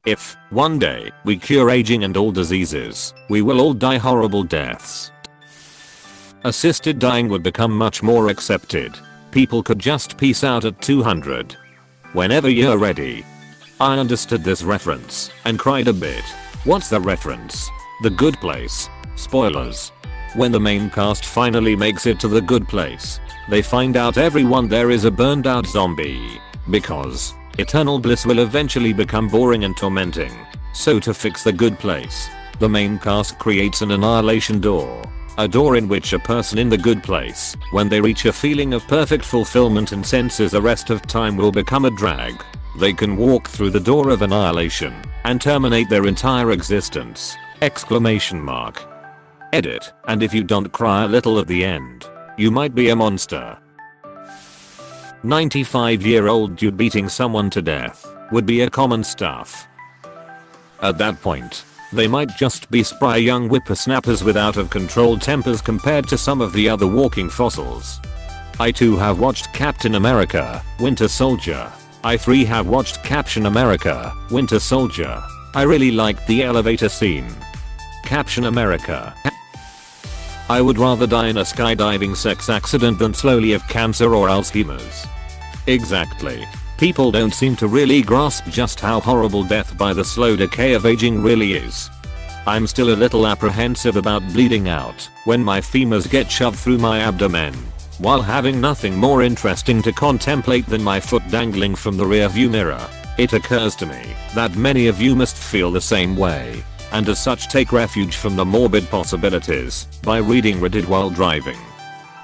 If, one day, we cure aging and all diseases, we will all die horrible deaths. Assisted dying would become much more accepted. People could just peace out at 200. Whenever you're ready. I understood this reference and cried a bit. What's the reference? The Good Place. Spoilers. When the main cast finally makes it to the good place, they find out everyone there is a burned out zombie. Because eternal bliss will eventually become boring and tormenting. So to fix the good place, the main cast creates an annihilation door. A door in which a person in the good place, when they reach a feeling of perfect fulfillment and senses the rest of time will become a drag. They can walk through the door of annihilation and terminate their entire existence. Exclamation mark. Edit. And if you don't cry a little at the end, you might be a monster. 95-year-old dude beating someone to death would be a common stuff. At that point, they might just be spry young whippersnappers with out of control tempers compared to some of the other walking fossils. I too have watched Captain America, Winter Soldier. I 3 have watched Captain America, Winter Soldier. I really liked the elevator scene. Captain America. I would rather die in a skydiving sex accident than slowly of cancer or Alzheimer's. Exactly. People don't seem to really grasp just how horrible death by the slow decay of aging really is. I'm still a little apprehensive about bleeding out when my femurs get shoved through my abdomen, while having nothing more interesting to contemplate than my foot dangling from the rearview mirror. It occurs to me that many of you must feel the same way, and as such take refuge from the morbid possibilities by reading Reddit while driving.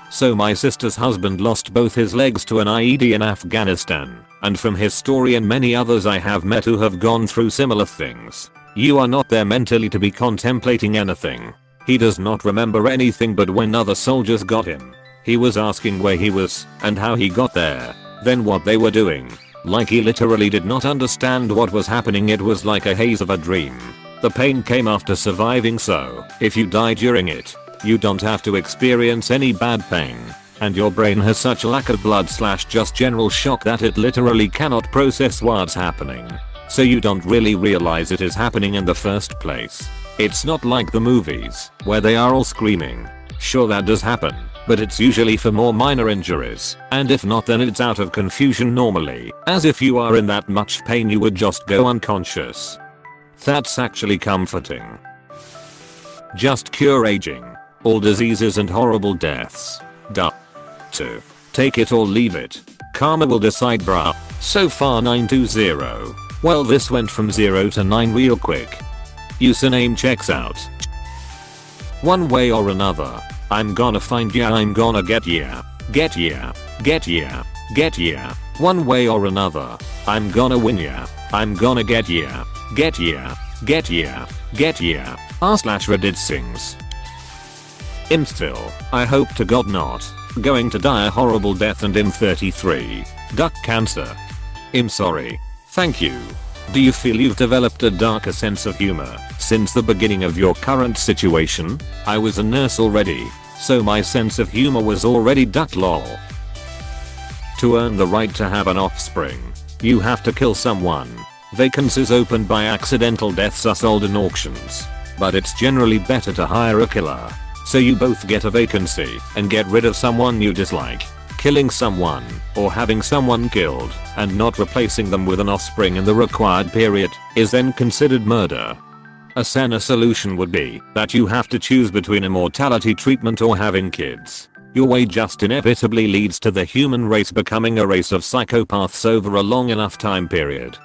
So my sister's husband lost both his legs to an IED in Afghanistan, and from his story and many others I have met who have gone through similar things, you are not there mentally to be contemplating anything. He does not remember anything, but when other soldiers got him, he was asking where he was and how he got there, then what they were doing. Like he literally did not understand what was happening. It was like a haze of a dream. The pain came after surviving, so if you die during it, you don't have to experience any bad pain, and your brain has such a lack of blood / just general shock that it literally cannot process what's happening. So you don't really realize it is happening in the first place. It's not like the movies, where they are all screaming. Sure, that does happen, but it's usually for more minor injuries, and if not, then it's out of confusion normally, as if you are in that much pain you would just go unconscious. That's actually comforting. Just cure aging, all diseases and horrible deaths. Duh. 2. Take it or leave it. Karma will decide, bruh. So far 920. Well, this went from 0 to 9 real quick. Username checks out. One way or another, I'm gonna find ya, I'm gonna get ya. Get ya. Get ya. Get ya. One way or another, I'm gonna win ya. I'm gonna get ya. Get ya. Get ya. Get ya. r/Reddit sings. Still, I hope to God not going to die a horrible death, and 33. Duck cancer. Sorry. Thank you. Do you feel you've developed a darker sense of humor since the beginning of your current situation? I was a nurse already, so my sense of humor was already duck lol. To earn the right to have an offspring, you have to kill someone. Vacancies opened by accidental deaths are sold in auctions, but it's generally better to hire a killer, so you both get a vacancy and get rid of someone you dislike. Killing someone, or having someone killed, and not replacing them with an offspring in the required period, is then considered murder. A saner solution would be that you have to choose between immortality treatment or having kids. Your way just inevitably leads to the human race becoming a race of psychopaths over a long enough time period.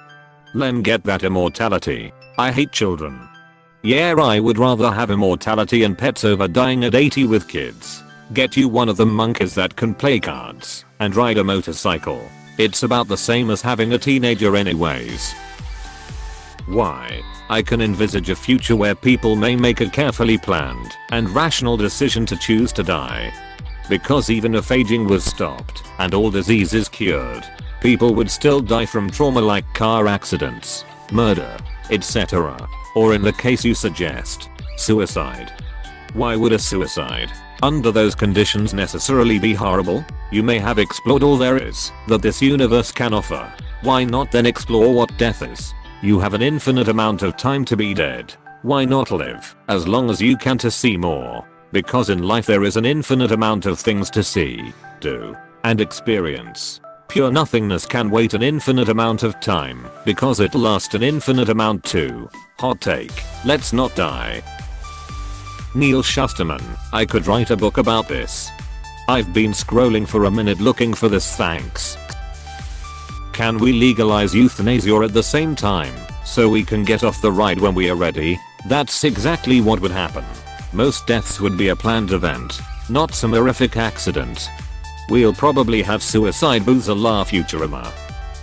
Lem, get that immortality. I hate children. Yeah, I would rather have immortality and pets over dying at 80 with kids. Get you one of them monkeys that can play cards and ride a motorcycle. It's about the same as having a teenager anyways. Why? I can envisage a future where people may make a carefully planned and rational decision to choose to die. Because even if aging was stopped and all diseases cured, people would still die from trauma like car accidents, murder, etc. Or in the case you suggest, suicide. Why would a suicide under those conditions necessarily be horrible? You may have explored all there is that this universe can offer. Why not then explore what death is? You have an infinite amount of time to be dead. Why not live as long as you can to see more? Because in life there is an infinite amount of things to see, do, and experience. Pure nothingness can wait an infinite amount of time because it lasts an infinite amount too. Hot take. Let's not die. Neil Shusterman. I could write a book about this. I've been scrolling for a minute looking for this, thanks. Can we legalize euthanasia at the same time so we can get off the ride when we are ready? That's exactly what would happen. Most deaths would be a planned event, not some horrific accident. We'll probably have suicide booths a la Futurama.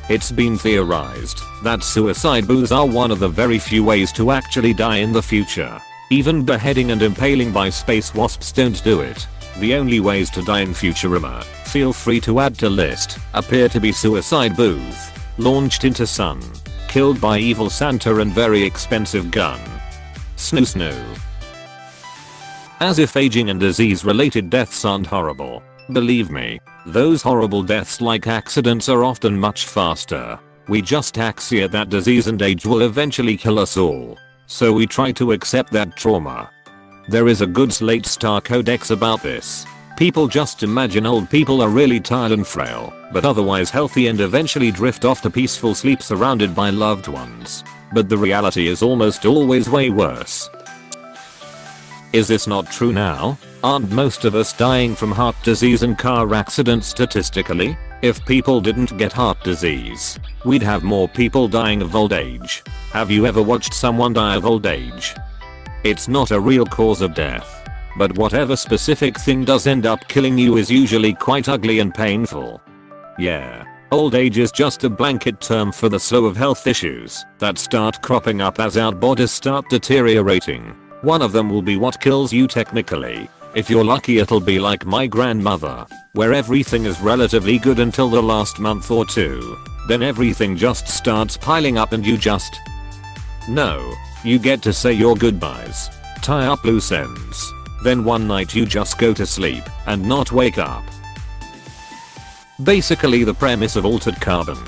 It's been theorized that suicide booths are one of the very few ways to actually die in the future. Even beheading and impaling by space wasps don't do it. The only ways to die in Futurama, feel free to add to list, appear to be suicide booth, launched into sun, killed by evil Santa and very expensive gun. Snoo snoo. As if aging and disease related deaths aren't horrible. Believe me, those horrible deaths like accidents are often much faster. We just accept that disease and age will eventually kill us all. So we try to accept that trauma. There is a good Slate Star Codex about this. People just imagine old people are really tired and frail, but otherwise healthy and eventually drift off to peaceful sleep surrounded by loved ones. But the reality is almost always way worse. Is this not true now? Aren't most of us dying from heart disease and car accidents statistically? If people didn't get heart disease, we'd have more people dying of old age. Have you ever watched someone die of old age? It's not a real cause of death. But whatever specific thing does end up killing you is usually quite ugly and painful. Yeah. Old age is just a blanket term for the slew of health issues that start cropping up as our bodies start deteriorating. One of them will be what kills you technically. If you're lucky it'll be like my grandmother, where everything is relatively good until the last month or two. Then everything just starts piling up and you just... No. You get to say your goodbyes. Tie up loose ends. Then one night you just go to sleep and not wake up. Basically the premise of Altered Carbon.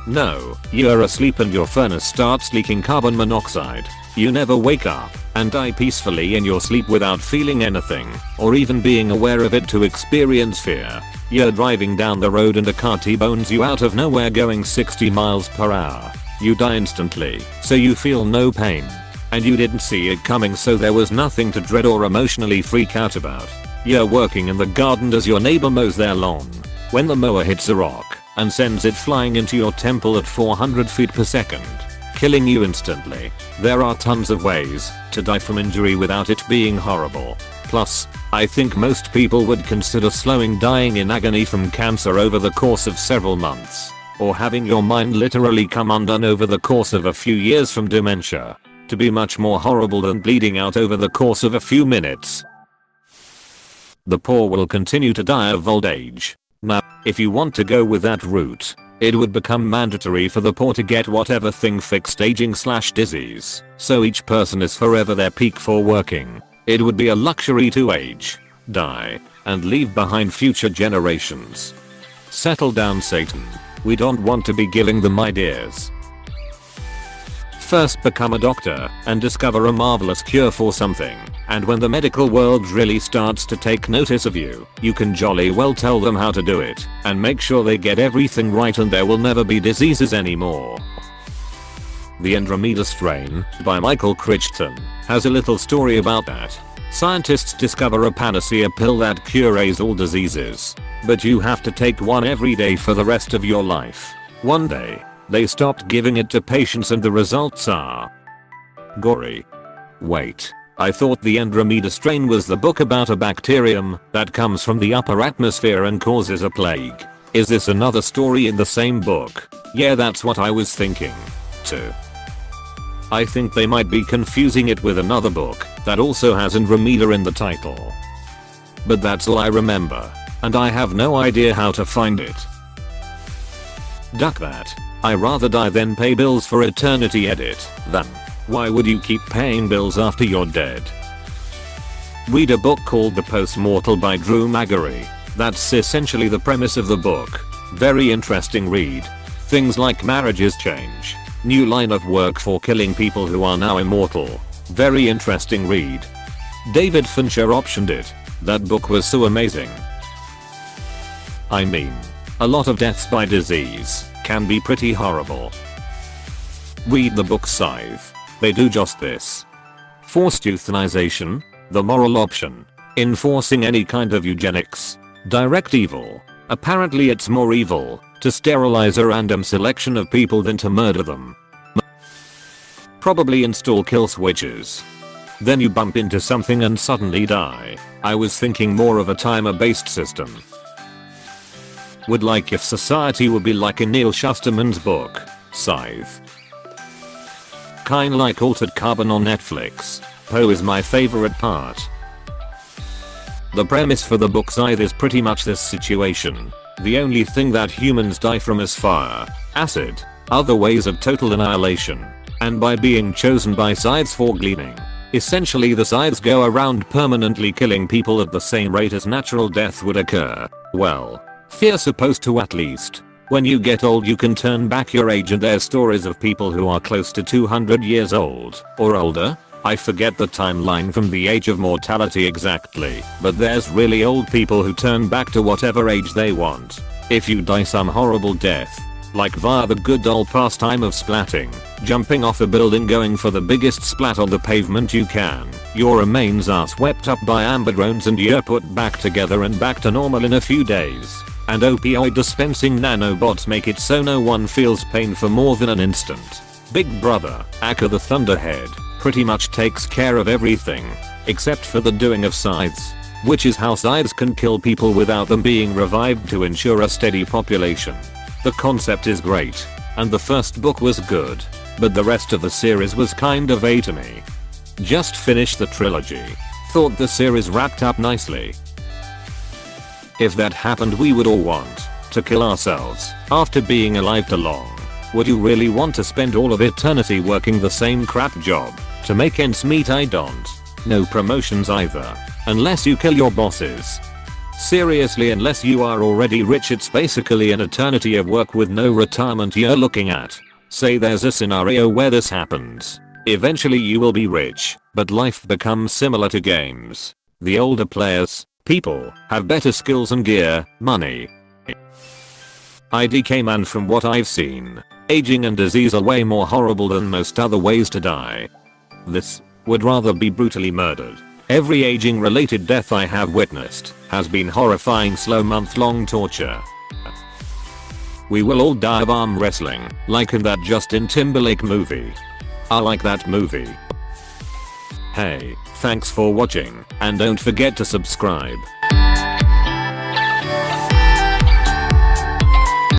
No, you're asleep and your furnace starts leaking carbon monoxide. You never wake up and die peacefully in your sleep without feeling anything or even being aware of it to experience fear. You're driving down the road and a car T-bones you out of nowhere going 60 miles per hour. You die instantly, so you feel no pain. And you didn't see it coming, so there was nothing to dread or emotionally freak out about. You're working in the garden as your neighbor mows their lawn, when the mower hits a rock and sends it flying into your temple at 400 feet per second, killing you instantly. There are tons of ways to die from injury without it being horrible. Plus, I think most people would consider slowing dying in agony from cancer over the course of several months, or having your mind literally come undone over the course of a few years from dementia, to be much more horrible than bleeding out over the course of a few minutes. The poor will continue to die of old age. Now, if you want to go with that route, it would become mandatory for the poor to get whatever thing fixed aging/disease, so each person is forever their peak for working. It would be a luxury to age, die, and leave behind future generations. Settle down, Satan. We don't want to be giving them ideas. First become a doctor and discover a marvelous cure for something, and when the medical world really starts to take notice of you, you can jolly well tell them how to do it and make sure they get everything right and there will never be diseases anymore. The Andromeda Strain by Michael Crichton has a little story about that. Scientists discover a panacea pill that cures all diseases, but you have to take one every day for the rest of your life. One day, they stopped giving it to patients and the results are gory. Wait, I thought the Andromeda Strain was the book about a bacterium that comes from the upper atmosphere and causes a plague. Is this another story in the same book? Yeah, that's what I was thinking too. I think they might be confusing it with another book that also has Andromeda in the title. But that's all I remember, and I have no idea how to find it. Duck that. I rather die than pay bills for eternity. Edit. Then, why would you keep paying bills after you're dead? Read a book called The Postmortal by Drew Magary. That's essentially the premise of the book. Very interesting read. Things like marriages change, New line of work for killing people who are now immortal. Very interesting read. David Fincher optioned it. That book was so amazing. I mean, a lot of deaths by disease can be pretty horrible. Read the book Scythe. They do just this. Forced euthanization, the moral option. Enforcing any kind of eugenics. Direct evil. Apparently it's more evil to sterilize a random selection of people than to murder them. Probably install kill switches. Then you bump into something and suddenly die. I was thinking more of a timer-based system. Would like if society would be like in Neil Shusterman's book, Scythe. Kinda like Altered Carbon on Netflix. Poe is my favorite part. The premise for the book Scythe is pretty much this situation. The only thing that humans die from is fire, acid, other ways of total annihilation, and by being chosen by scythes for gleaning. Essentially the scythes go around permanently killing people at the same rate as natural death would occur. Well, fear supposed to at least. When you get old you can turn back your age and there's stories of people who are close to 200 years old or older. I forget the timeline from the age of mortality exactly, but there's really old people who turn back to whatever age they want. If you die some horrible death, like via the good old pastime of splatting, jumping off a building going for the biggest splat on the pavement you can, your remains are swept up by amber drones and you're put back together and back to normal in a few days. And opioid dispensing nanobots make it so no one feels pain for more than an instant. Big Brother, aka the Thunderhead, pretty much takes care of everything, except for the doing of scythes, which is how scythes can kill people without them being revived to ensure a steady population. The concept is great, and the first book was good, but the rest of the series was kind of to me. Just finished the trilogy. Thought the series wrapped up nicely. If that happened we would all want to kill ourselves after being alive too long. Would you really want to spend all of eternity working the same crap job to make ends meet? I don't. No promotions either. Unless you kill your bosses. Seriously, unless you are already rich, it's basically an eternity of work with no retirement you're looking at. Say there's a scenario where this happens. Eventually you will be rich, but life becomes similar to games. The older players, people, have better skills and gear, money. IDK man, from what I've seen, aging and disease are way more horrible than most other ways to die. This would rather be brutally murdered. Every aging related death I have witnessed has been horrifying, slow month-long torture. We will all die of arm wrestling, like in that Justin Timberlake movie. I like that movie. Hey, thanks for watching, and don't forget to subscribe.